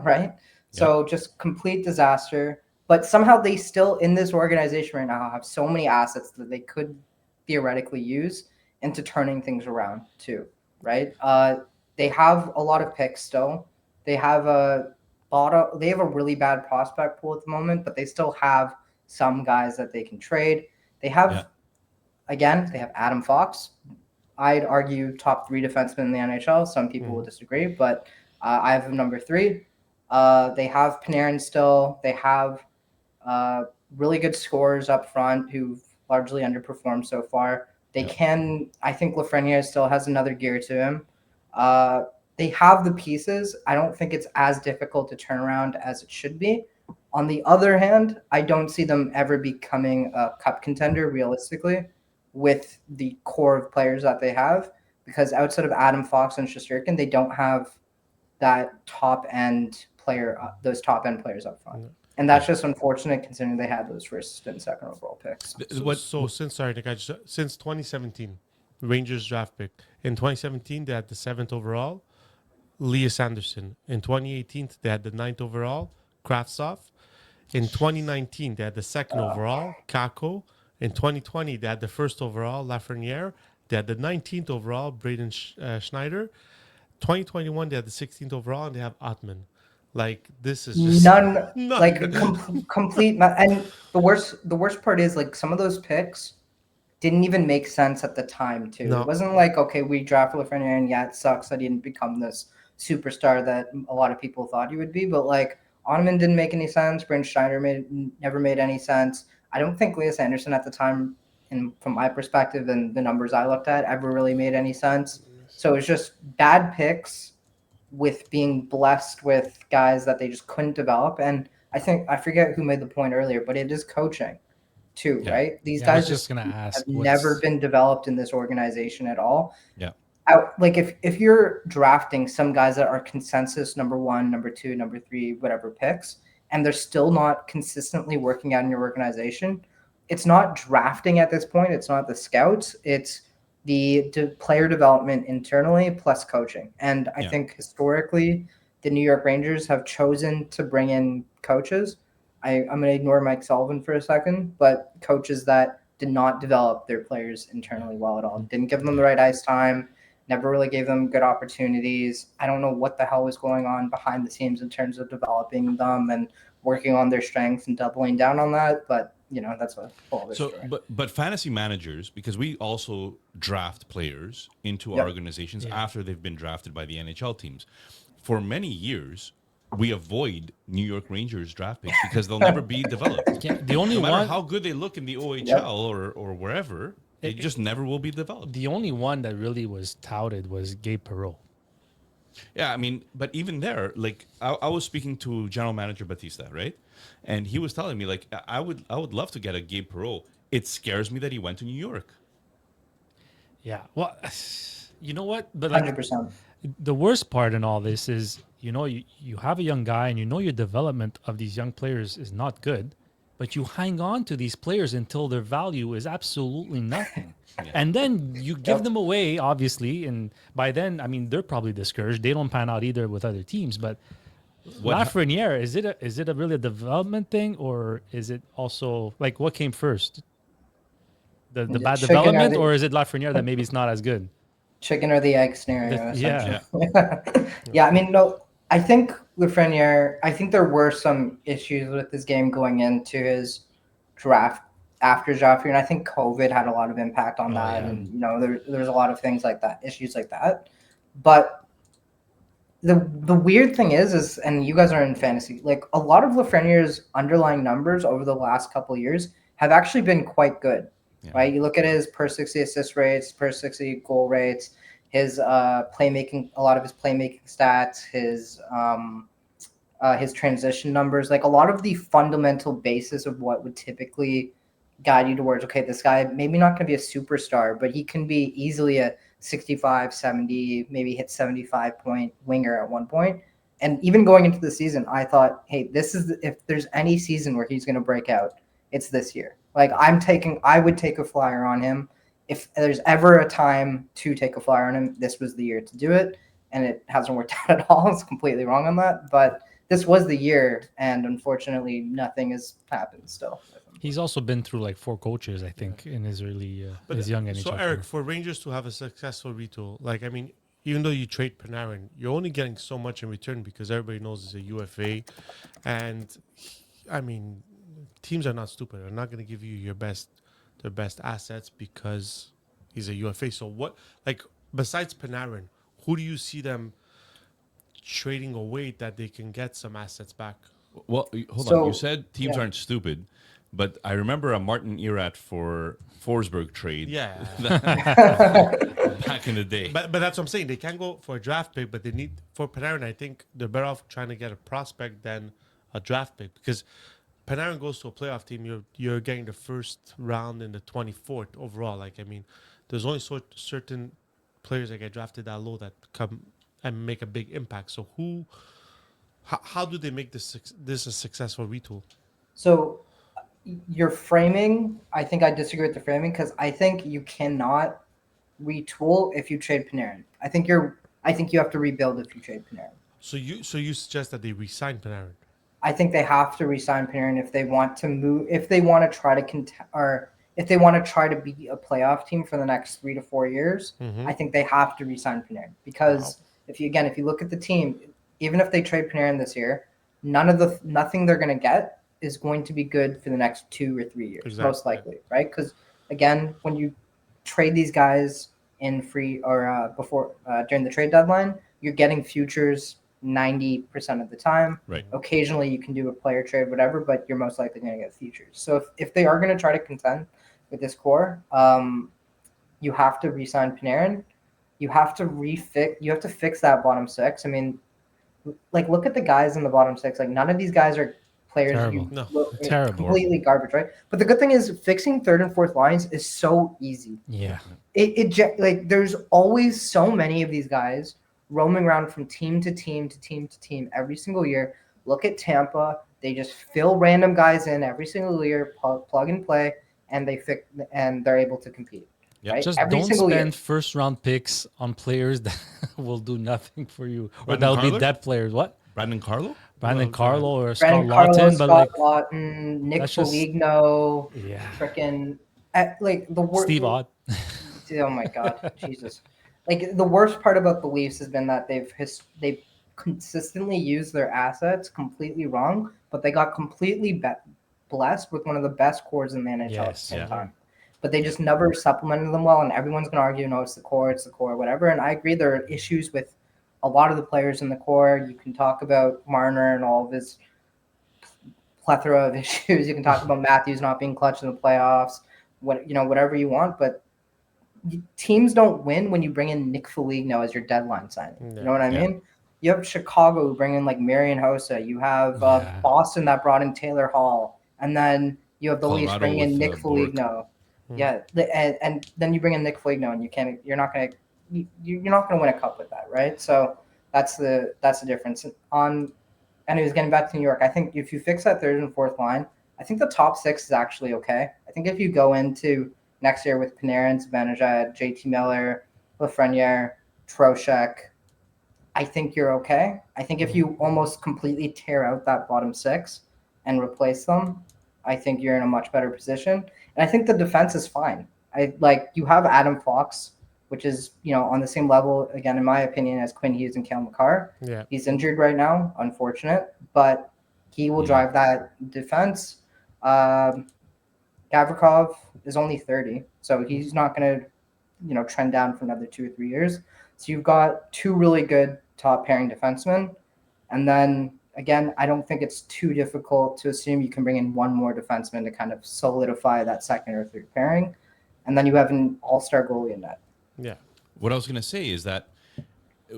right? So just complete disaster. But somehow they still, in this organization right now, have so many assets that they could theoretically use into turning things around too, right? They have a lot of picks still. They have a really bad prospect pool at the moment, but they still have some guys that they can trade. They have, again, they have Adam Fox. I'd argue top 3 defenseman in the NHL. Some people will disagree, but I have him number 3. They have Panarin still. They have really good scorers up front who've largely underperformed so far. They can, I think Lafreniere still has another gear to him. They have the pieces. I don't think it's as difficult to turn around as it should be. On the other hand, I don't see them ever becoming a cup contender realistically with the core of players that they have, because outside of Adam Fox and Shesterkin, they don't have that those top end players up front. And that's just unfortunate considering they had those first and second overall picks. Since 2017, Rangers draft pick. In 2017, they had the 7th overall, Elias Anderson. In 2018, they had the 9th overall, Kravtsov. In 2019, they had the 2nd overall, Kako. In 2020, they had the 1st overall, Lafreniere. They had the 19th overall, Braden Schneider. 2021, they had the 16th overall, and they have Atman. Like, this is just none. Like complete. And the worst part is, like, some of those picks didn't even make sense at the time too. It wasn't like, okay, we drafted Lafreniere and it sucks that he didn't become this superstar that a lot of people thought he would be. But like, Ottoman didn't make any sense. Brent Schneider never made any sense. I don't think Elias Anderson at the time, and from my perspective and the numbers I looked at, ever really made any sense. So it was just bad picks with being blessed with guys that they just couldn't develop. And I forget who made the point earlier, but it is coaching too, right? These guys just gonna ask, have never been developed in this organization at all. Yeah. Like if you're drafting some guys that are consensus number 1, number 2, number 3, whatever picks, and they're still not consistently working out in your organization, it's not drafting at this point. It's not the scouts. It's the player development internally plus coaching. And I think historically, the New York Rangers have chosen to bring in coaches. I'm going to ignore Mike Sullivan for a second, but coaches that did not develop their players internally well at all, didn't give them the right ice time, never really gave them good opportunities. I don't know what the hell was going on behind the scenes in terms of developing them and working on their strengths and doubling down on that. But that's a whole other So, story. but fantasy managers, because we also draft players into our Yep. organizations Yeah. after they've been drafted by the NHL teams. For many years, we avoid New York Rangers draft picks because they'll never be developed. Yeah, the only No matter one, how good they look in the OHL Yep. or wherever, they just never will be developed. the only one that really was touted was Gabe Perreault. Yeah, I mean, but even there, like I was speaking to General Manager Batista, right? And he was telling me like I would love to get a Gabe Perreault. It scares me that he went to New York. Yeah. Well, you know what? But like 100%. the worst part in all this is, you have a young guy and your development of these young players is not good, but you hang on to these players until their value is absolutely nothing. And then you give them away, obviously. And by then, I mean, they're probably discouraged. They don't pan out either with other teams. But Lafreniere, is it a really a development thing, or is it also like what came first? The it bad chicken or development, the- or is it Lafreniere that maybe it's not as good? Chicken or the egg scenario. Yeah. essentially. Yeah, I mean, no, I think Lafreniere, I think there were some issues with his game going into his draft after Joffrey, and I think COVID had a lot of impact on that. yeah. And, there's a lot of things like that, issues like that. But the weird thing is, and you guys are in fantasy, like a lot of Lafreniere's underlying numbers over the last couple of years have actually been quite good. Yeah. Right, you look at his per 60 assist rates, per 60 goal rates, his playmaking, a lot of his playmaking stats, his transition numbers, like a lot of the fundamental basis of what would typically guide you towards, okay, this guy maybe not going to be a superstar, but he can be easily a 65, 70, maybe hit 75 point winger at one point. And even going into the season, I thought, hey, if there's any season where he's going to break out, it's this year. Like I would take a flyer on him. If there's ever a time to take a flyer on him, this was the year to do it. And it hasn't worked out at all. It's completely wrong on that. But this was the year. And unfortunately, nothing has happened still. He's also been through like 4 coaches, I think, in his early, his young NHL. So Eric, for Rangers to have a successful retool, like I mean, even though you trade Panarin, you're only getting so much in return because everybody knows it's a UFA, and I mean, teams are not stupid. They're not going to give you their best assets because he's a UFA. So what, like besides Panarin, who do you see them trading away that they can get some assets back? Well, hold So, on. You said teams yeah. aren't stupid, but I remember a Martin Erat for Forsberg trade Yeah. back in the day. But that's what I'm saying. They can go for a draft pick, but they need for Panarin. I think they're better off trying to get a prospect than a draft pick because Panarin goes to a playoff team. You're getting the first round in the 24th overall. Like I mean, there's only certain players that get drafted that low that come and make a big impact. So how do they make this a successful retool? So your framing, I think I disagree with the framing because I think you cannot retool if you trade Panarin. I think you have to rebuild if you trade Panarin. So you suggest that they re-sign Panarin? I think they have to re-sign Panarin if they want to move, if they want to try to or if they want to try to be a playoff team for the next 3 to 4 years. Mhm. I think they have to re-sign Panarin because if you look at the team, even if they trade Panarin this year, nothing they're going to get is going to be good for the next 2 or 3 years, Exactly. most likely, right? Because again, when you trade these guys in free or before during the trade deadline, you're getting futures 90% of the time. Right. Occasionally you can do a player trade, whatever, but you're most likely going to get futures. So if they are going to try to contend with this core, you have to re-sign Panarin. You have to fix that bottom six. I mean, like look at the guys in the bottom six. Like none of these guys are players Terrible. Terrible. completely garbage, right? But the good thing is fixing third and fourth lines is so easy. Yeah. Like there's always so many of these guys roaming around from team to team to team to team every single year. Look at Tampa; they just fill random guys in every single year, plug and play, and they're able to compete. Yep. Right? Just Every don't single spend year. first round picks on players that will do nothing for you, or Brandon that'll be Carlo? dead players. What? Brandon Carlo? Brandon Well, Carlo or Scott Brandon Lawton, Carlos, but Scott like, Lawton, Nick that's just- Foligno, yeah, freaking like the word Steve Ott. Oh my God, Jesus. like the worst part about the Leafs has been that they've consistently used their assets completely wrong, but they got completely blessed with one of the best cores in the NHL at the Yes. same Yeah. time. But they just never supplemented them well, and everyone's gonna argue, no, it's the core, whatever. And I agree, there are issues with a lot of the players in the core. You can talk about Marner and all of his plethora of issues. You can talk about Matthews not being clutch in the playoffs, whatever you want, but teams don't win when you bring in Nick Foligno as your deadline signing. You know what I Yeah. mean? You have Chicago who bring in like Marian Hossa. You have Yeah. Boston that brought in Taylor Hall, and then you have the Leafs Colorado bringing in with, Nick Bork. Foligno. Yeah, and then you bring in Nick Foligno, and you're not gonna win a cup with that, right? So that's the difference. And he was getting back to New York. I think if you fix that third and fourth line, I think the top six is actually okay. I think if you go into next year with Panarin, Zibanejad, JT Miller, Lafreniere, Trocheck, I think you're okay. I think if you almost completely tear out that bottom six and replace them, I think you're in a much better position. And I think the defense is fine. You have Adam Fox, which is on the same level again in my opinion as Quinn Hughes and Cale Makar. Yeah. He's injured right now, unfortunate, but he will drive that defense. Gavrikov is only 30, so he's not going to trend down for another 2 or 3 years. So you've got two really good top pairing defensemen, and then again, I don't think it's too difficult to assume you can bring in one more defenseman to kind of solidify that second or third pairing, and then you have an all-star goalie in net. Yeah. What I was going to say is that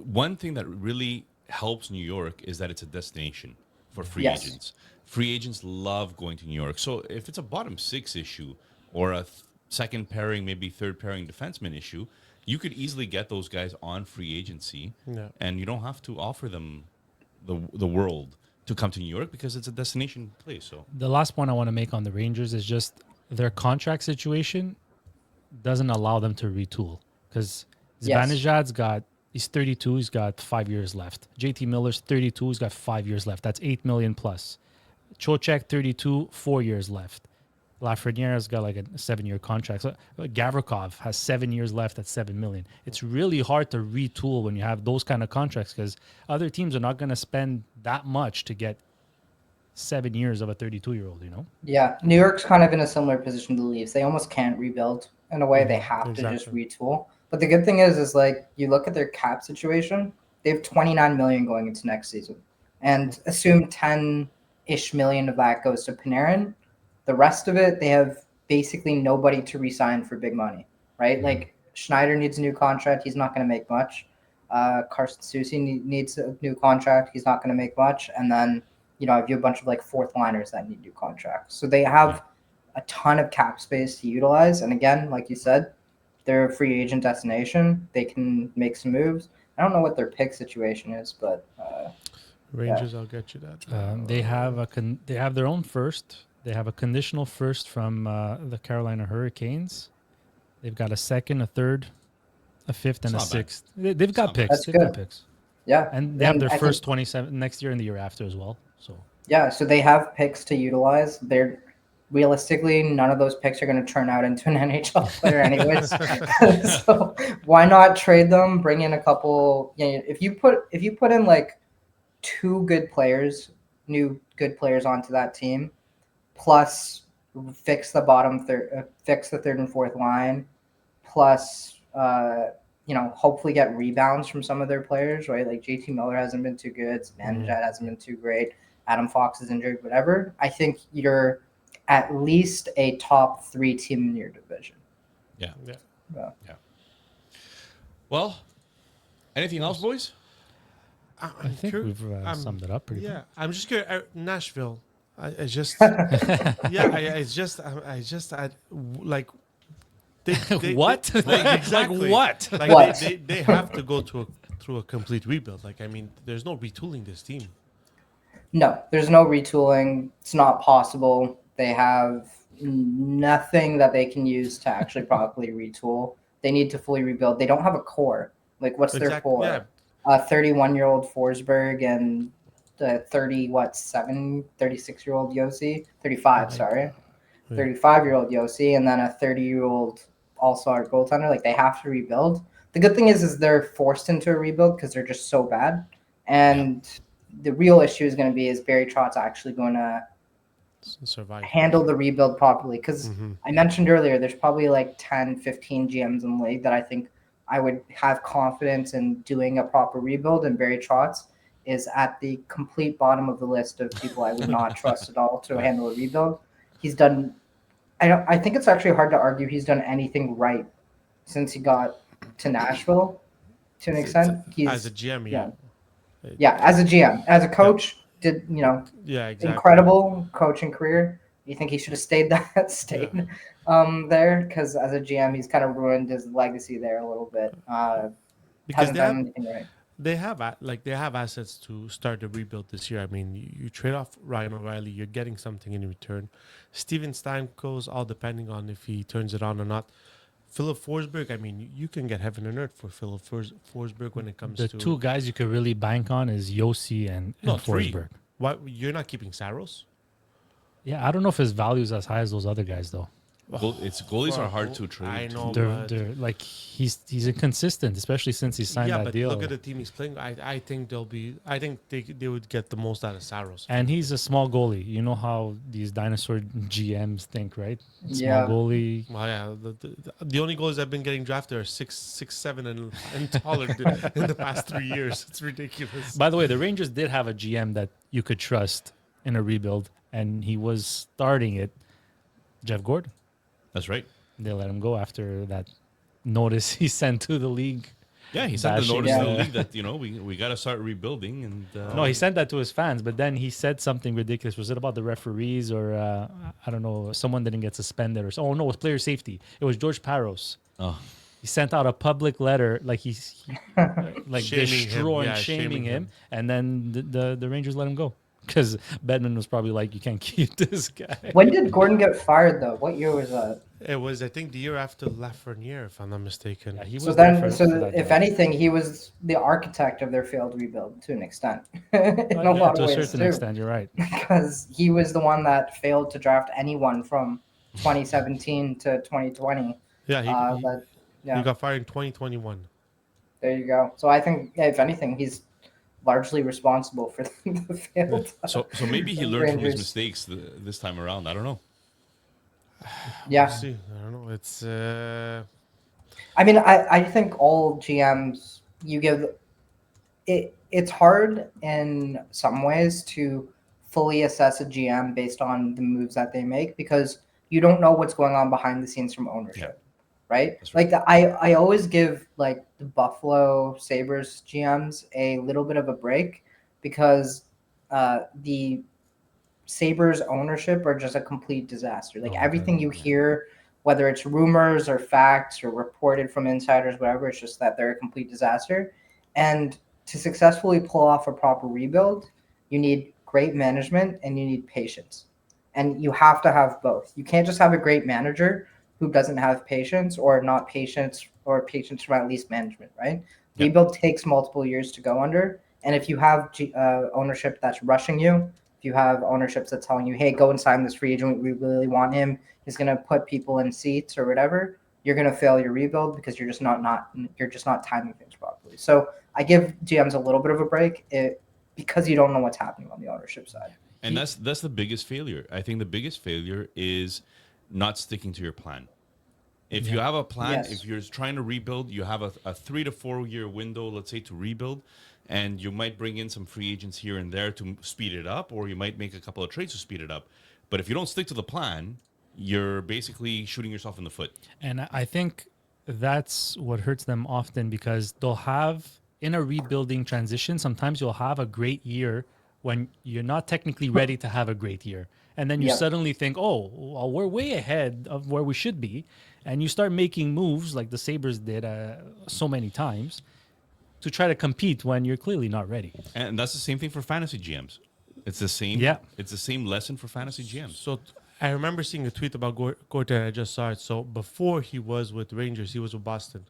one thing that really helps New York is that it's a destination for free Yes. agents. Free agents love going to New York. So if it's a bottom six issue or a second pairing, maybe third pairing defenseman issue, you could easily get those guys on free agency, and you don't have to offer them the world to come to New York because it's a destination place. So The last point I want to make on the Rangers is just their contract situation doesn't allow them to retool because Yes. Zibanejad's he's 32, he's got 5 years left. JT Miller's 32, he's got 5 years left. That's 8 million plus. Trocheck 32, 4 years left. Lafreniere's got like a 7-year contract. So Gavrikov has 7 years left at 7 million. It's really hard to retool when you have those kind of contracts because other teams are not going to spend that much to get 7 years of a 32-year-old, Yeah, New York's kind of in a similar position to the Leafs. They almost can't rebuild in a way. They have to just retool. But the good thing is like you look at their cap situation, they have 29 million going into next season. And assume 10-ish million of that goes to Panarin. The rest of it, they have basically nobody to re-sign for big money, right? Like Schneider needs a new contract. He's not going to make much. Carson Soucy needs a new contract. He's not going to make much. And then, if you have a bunch of like fourth liners that need new contracts. So they have a ton of cap space to utilize. And again, like you said, they're a free agent destination. They can make some moves. I don't know what their pick situation is, but Rangers, I'll get you that. They have their own first. They have a conditional first from the Carolina Hurricanes. They've got a second, a third, a fifth, and a It's not bad. sixth. They've got picks. That's They've good. got picks. yeah. And they have their I first think- 27 next year and the year after as well. So Yeah, so they have picks to utilize. They're realistically none of those picks are going to turn out into an NHL player anyways. So why not trade them? Bring in a couple. If you put in like two good players, new good players onto that team, plus fix the bottom third, fix the third and fourth line, plus hopefully get rebounds from some of their players, right? Like JT Miller hasn't been too good, Zibanejad hasn't been too great. Adam Fox is injured, whatever. I think you're at least a top 3 team in your division. yeah. Yeah. Well, anything else, boys? I think we've summed it up pretty Yeah, good. I'm just curious. Nashville. I just. Yeah, like. What? Exactly. Like what? Like What? they have to go through a complete rebuild. Like, I mean, there's no retooling this team. No, there's no retooling. It's not possible. They have nothing that they can use to actually properly retool. They need to fully rebuild. They don't have a core. Like, what's their core? Yeah. 31-year-old Forsberg and the 36-year-old Yossi? 35, sorry. 35-year-old Yossi, and then a 30-year-old all-star goaltender. Like, they have to rebuild. The good thing is they're forced into a rebuild because they're just so bad. And the real issue is going to be is Barry Trotz actually going to Survive. handle the rebuild properly? Because Mm-hmm. I mentioned earlier, there's probably like 10, 15 GMs in the league that I think I would have confidence in doing a proper rebuild, and Barry Trotz is at the complete bottom of the list of people I would not trust at all to handle a rebuild. He's done. I think it's actually hard to argue he's done anything right since he got to Nashville. To an extent, As a GM, yeah. As a GM, as a coach, did Yeah, exactly. incredible coaching career. You think he should have stayed there? Because as a GM, he's kind of ruined his legacy there a little bit. Because Hasn't done anything right. they have assets to start the rebuild this year. I mean, you trade off Ryan O'Reilly, you're getting something in return. Steven Stamkos, all depending on if he turns it on or not. Philip Forsberg, I mean, you can get heaven and earth for Philip Forsberg when it comes The to two guys you could really bank on is Yossi and three. Forsberg. Why you're not keeping Saros? Yeah, I don't know if his value is as high as those other guys though. Goalies are hard to trade. I know, They're like he's inconsistent, especially since he signed that but deal. look at the team he's playing. I think they would get the most out of Saros. And he's a small goalie. You know how these dinosaur GMs think, right? Small Yeah. goalie. Well, yeah, the only goals I've been getting drafted are 6'7" and taller in the past 3 years. It's ridiculous. By the way, the Rangers did have a GM that you could trust in a rebuild, and he was starting it. Jeff Gordon. That's right. They let him go after that notice he sent to the league. Yeah, he sent the Bashing, notice to the yeah. league that we got to start rebuilding. And No, he sent that to his fans, but then he said something ridiculous. Was it about the referees or I don't know? Someone didn't get suspended or so. Oh no, it was player safety. It was George Paros. Oh. He sent out a public letter, like he like Shaming him. shaming him, and then the Rangers let him go because Bedman was probably like, you can't keep this guy. When did Gordon get fired though? What year was that? It was, I think, the year after Lafreniere, if I'm not mistaken. Yeah, he was So there then, for that if job. anything, he was the architect of their failed rebuild to an extent. In Yeah, a lot to of a ways certain too, extent, you're right. because he was the one that failed to draft anyone from 2017 to 2020. Yeah, Yeah, he got fired in 2021. there you go. So I think, if anything, he's largely responsible for the failed. So maybe he learned from his Rangers. mistakes this time around. I don't know. Yeah, We'll see. I don't know. It's I mean, I think all GMs you give it. It's hard in some ways to fully assess a GM based on the moves that they make because you don't know what's going on behind the scenes from ownership, right? That's right. Like I always give like the Buffalo Sabres GMs a little bit of a break because the Sabres ownership are just a complete disaster. Like Oh, everything you yeah. hear, whether it's rumors or facts or reported from insiders, whatever, it's just that they're a complete disaster. And to successfully pull off a proper rebuild, you need great management and you need patience. And you have to have both. You can't just have a great manager who doesn't have patience or not patience or patience from at least management, right? Yep. Rebuild takes multiple years to go under. And if you have ownership that's rushing you, if you have ownerships that's telling you, hey, go and sign this free agent, we really want him, he's going to put people in seats or whatever, you're going to fail your rebuild because you're just not timing things properly. So I give GMs a little bit of a break because you don't know what's happening on the ownership side. And that's the biggest failure. I think the biggest failure is not sticking to your plan. If you have a plan, Yes. if you're trying to rebuild, you have a 3 to 4 year window, let's say, to rebuild, and you might bring in some free agents here and there to speed it up, or you might make a couple of trades to speed it up. But if you don't stick to the plan, you're basically shooting yourself in the foot. And I think that's what hurts them often because they'll have in a rebuilding transition, sometimes you'll have a great year when you're not technically ready to have a great year. And then you Yeah. suddenly think, oh, well, we're way ahead of where we should be. And you start making moves like the Sabres did so many times to try to compete when you're clearly not ready. And that's the same thing for fantasy GMs. It's the same. Yeah. It's the same lesson for fantasy GMs. so. I remember seeing a tweet about Gorton. I just saw it. So before he was with Rangers, he was with Boston.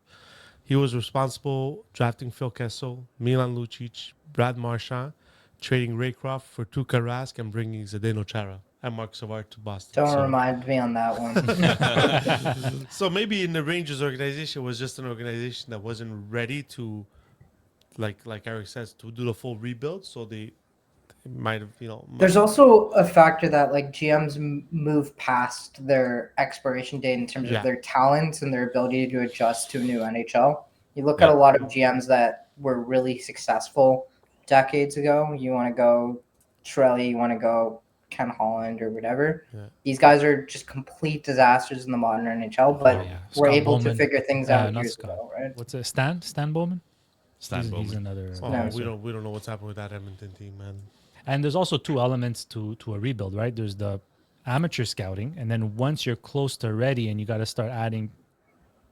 He was responsible drafting Phil Kessel, Milan Lucic, Brad Marchand, trading Raycroft for Tuukka Rask, and bringing Zdeno Chara. and Mark Savard to Boston. Don't So- remind me on that one. So maybe in the Rangers organization was just an organization that wasn't ready to, like Eric says, to do the full rebuild. So they might have, There's also a factor that like GMs move past their expiration date in terms Yeah. of their talents and their ability to adjust to a new NHL. You look at a lot of GMs that were really successful decades ago. You want to go Trelly, you want to go Ken Holland or whatever. Yeah. These guys are just complete disasters in the modern NHL, but Oh, yeah. we're Scott able Bowman. to figure things Yeah, out not years Scott. ago, right? What's it? Stan Bowman? Stan He's Bowman. another. Oh, Yeah. we don't know what's happening with that Edmonton team, man. And there's also two elements to a rebuild, right? There's the amateur scouting, and then once you're close to ready and you got to start adding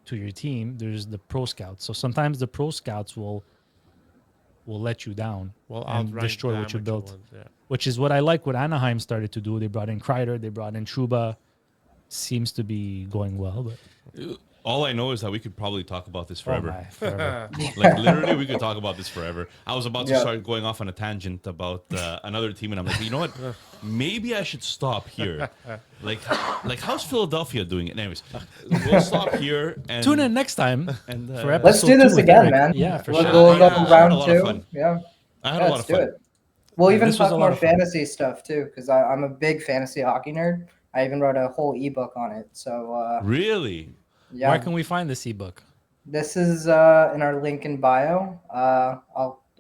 to your team, there's the pro scouts. So sometimes the pro scouts will let you down Well, and outrank destroy the what you amateur built, ones, yeah. which is what I like what Anaheim started to do. They brought in Kreider, they brought in Trouba. Seems to be going well, but All I know is that we could probably talk about this forever. Oh my, forever. Like literally, we could talk about this forever. I was about to Yeah. start going off on a tangent about another team, and I'm like, you know what? Maybe I should stop here. Like how's Philadelphia doing it? Anyways, we'll stop here and Tune in next time And for episode Let's do this 2 with again, Eric. man. Yeah, for We'll sure. go I had a round lot of 2. fun. Yeah. I had Yeah, a lot let's of fun. do it. We'll Yeah, even this was talk a lot more of fun. fantasy stuff too, because I'm a big fantasy hockey nerd. I even wrote a whole ebook on it. So Really? yeah, Where can we find this ebook? this is in our link in bio.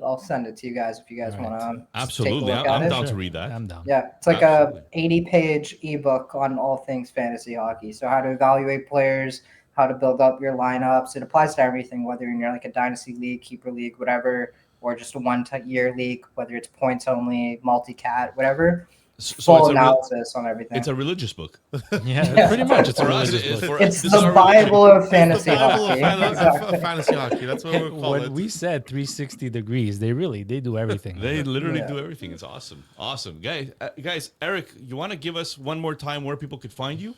I'll send it to you guys if you guys All right. want to Absolutely. Take a look at I'm it. down to Sure. read that. I'm down. Yeah, it's like Absolutely. a 80-page ebook on all things fantasy hockey. So how to evaluate players, how to build up your lineups. It applies to everything, whether you're like a dynasty league, keeper league, whatever, or just a one-year league, whether it's points only, multi-cat, whatever. So Full it's analysis on everything. it's a religious book. Yeah, pretty much. It's a For us, religious it's book. for It's this the is our Bible religion. of fantasy The Bible hockey. of Exactly. fantasy hockey. That's what we're calling When it. we said 360 degrees, they do everything. They literally Yeah. do everything. It's awesome, guys. Eric, you want to give us one more time where people could find you?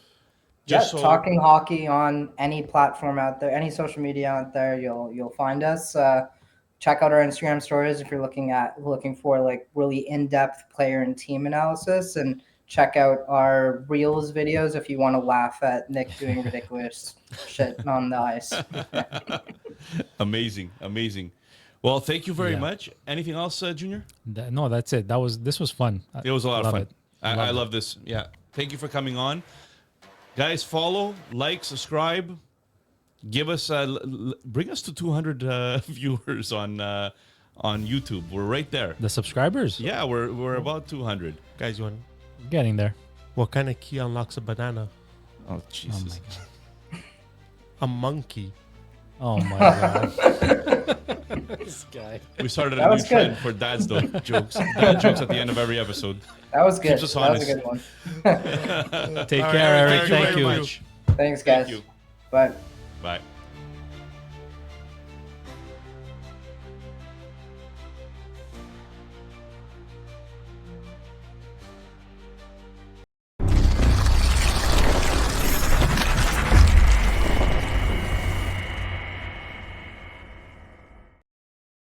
Talking hockey on any platform out there, any social media out there, you'll find us. Check out our Instagram stories if you're looking for like really in-depth player and team analysis, and check out our Reels videos if you want to laugh at Nick doing ridiculous shit on the ice. Amazing. Well, thank you very Yeah. much. Anything else, Junior? No, that's it. This was fun. It was a lot of Love fun. it. I love this. Yeah. Thank you for coming on. Guys, follow, like, subscribe. Give us, bring us to 200 viewers on YouTube. We're right there. The subscribers. Yeah, we're about 200. Guys, you want Getting there. what kind of key unlocks a banana? Oh, Oh Jesus. my god. A monkey. Oh my god. This guy. We started That a new was trend good. for dad's jokes. Dad jokes at the end of every episode. That was good. Keeps us That was a honest. good one. Take All care, right, Eric. thank you Thank very you. much. Thanks, guys. Thank you. Bye. Bye.